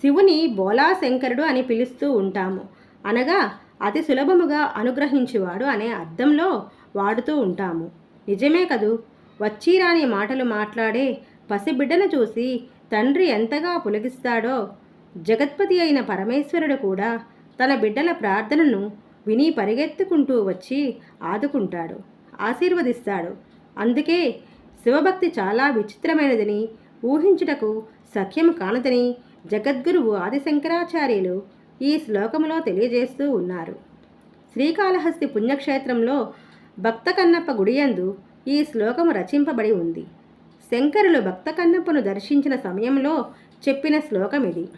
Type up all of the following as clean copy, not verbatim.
శివుని బోలాశంకరుడు అని పిలుస్తూ ఉంటాము. అనగా అతి సులభముగా అనుగ్రహించువాడు అనే అర్థంలో వాడుతూ ఉంటాము. నిజమే కదూ. వచ్చిరాని మాటలు మాట్లాడే పసిబిడ్డను చూసి తండ్రి ఎంతగా పులకిస్తాడో, జగత్పతి అయిన పరమేశ్వరుడు కూడా తన బిడ్డల ప్రార్థనను విని పరిగెత్తుకుంటూ వచ్చి ఆదుకుంటాడు, ఆశీర్వదిస్తాడు. అందుకే శివభక్తి చాలా విచిత్రమైనదని, ఊహించుటకు సఖ్యం కానదని జగద్గురువు ఆదిశంకరాచార్యులు ఈ శ్లోకములో తెలియజేస్తూ ఉన్నారు. శ్రీకాళహస్తి పుణ్యక్షేత్రంలో భక్త కన్నప్ప గుడియందు ఈ శ్లోకము రచింపబడి ఉంది. శంకరులు భక్త కన్నప్పను దర్శించిన సమయంలో చెప్పిన శ్లోకమిది.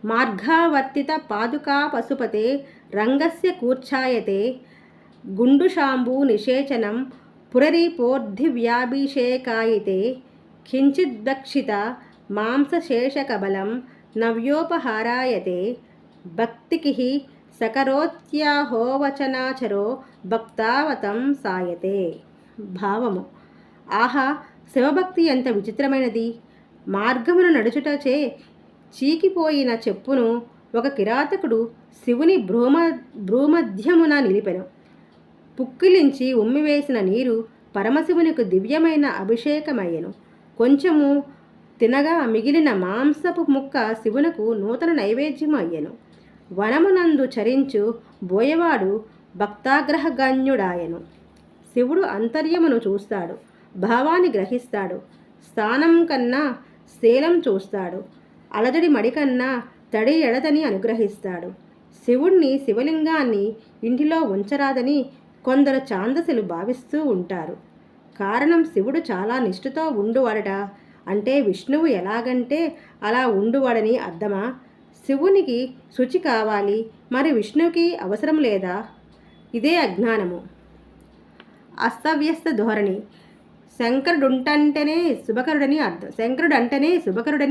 మార్గావర్తిత పాదుకా పశుపతే రంగస్య కూర్ఛాయతే గుండుశాంబూ నిషేచనం పురరిపోర్ధివ్యాభిషేకాయితే కించిద్దక్షిత మాంసశేషకబలం నవ్యోపహారాయతే భక్తికి సకరోత్యాహోవచనాచరో భక్తావతం సాయతే. భావము: ఆహా, శివభక్తి ఎంత విచిత్రమైనది! మార్గమును నడుచుటచే చీకిపోయిన చెప్పును ఒక కిరాతకుడు శివుని భ్రూమధ్యమున నిలిపెను. పుక్కిలించి ఉమ్మివేసిన నీరు పరమశివునికి దివ్యమైన అభిషేకమయ్యను. కొంచెము తినగా మిగిలిన మాంసపు ముక్క శివునకు నూతన నైవేద్యము అయ్యను. వనమునందు చరించు బోయవాడు భక్తాగ్రహగణ్యుడాయను. శివుడు అంతర్యమును చూస్తాడు, భావాన్ని గ్రహిస్తాడు. స్థానం కన్నా శీలం చూస్తాడు, అలజడి మడికన్నా తడి ఎడదని అనుగ్రహిస్తాడు. శివుణ్ణి, శివలింగాన్ని ఇంటిలో ఉంచరాదని కొందరు ఛాందసులు భావిస్తూ ఉంటారు. కారణం, శివుడు చాలా నిష్ఠతో ఉండువాడట. అంటే విష్ణువు ఎలాగంటే అలా ఉండువాడని అర్థమా? శివునికి శుచి కావాలి, మరి విష్ణువుకి అవసరం లేదా? ఇదే అజ్ఞానము, అస్తవ్యస్త ధోరణి. శంకరుడంటేనే శుభకరుడని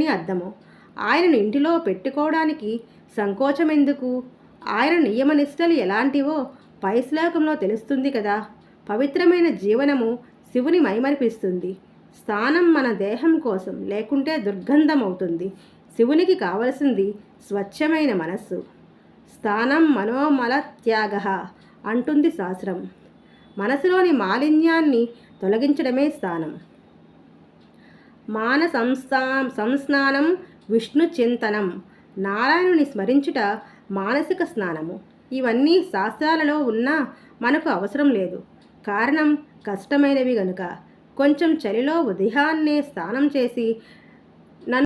అర్థము. ఆయనను ఇంటిలో పెట్టుకోవడానికి సంకోచమెందుకు? ఆయన నియమనిష్టలు ఎలాంటివో పై శ్లోకంలో తెలుస్తుంది కదా. పవిత్రమైన జీవనము శివుని మైమరిపిస్తుంది. స్థానం మన దేహం కోసం, లేకుంటే దుర్గంధమవుతుంది. శివునికి కావలసింది స్వచ్ఛమైన మనస్సు. స్థానం మనోమల త్యాగ అంటుంది శాస్త్రం. మనసులోని మాలిన్యాన్ని తొలగించడమే స్థానం. మాన సంస్నానం విష్ణు చింతనం. నారాయణుని స్మరించుట మానసిక స్నానము. ఇవన్నీ శాస్త్రాలలో ఉన్నా మనకు అవసరం లేదు. కారణం, కష్టమైనవి గనుక. కొంచెం చలిలో ఉదయాన్నే స్నానం చేసి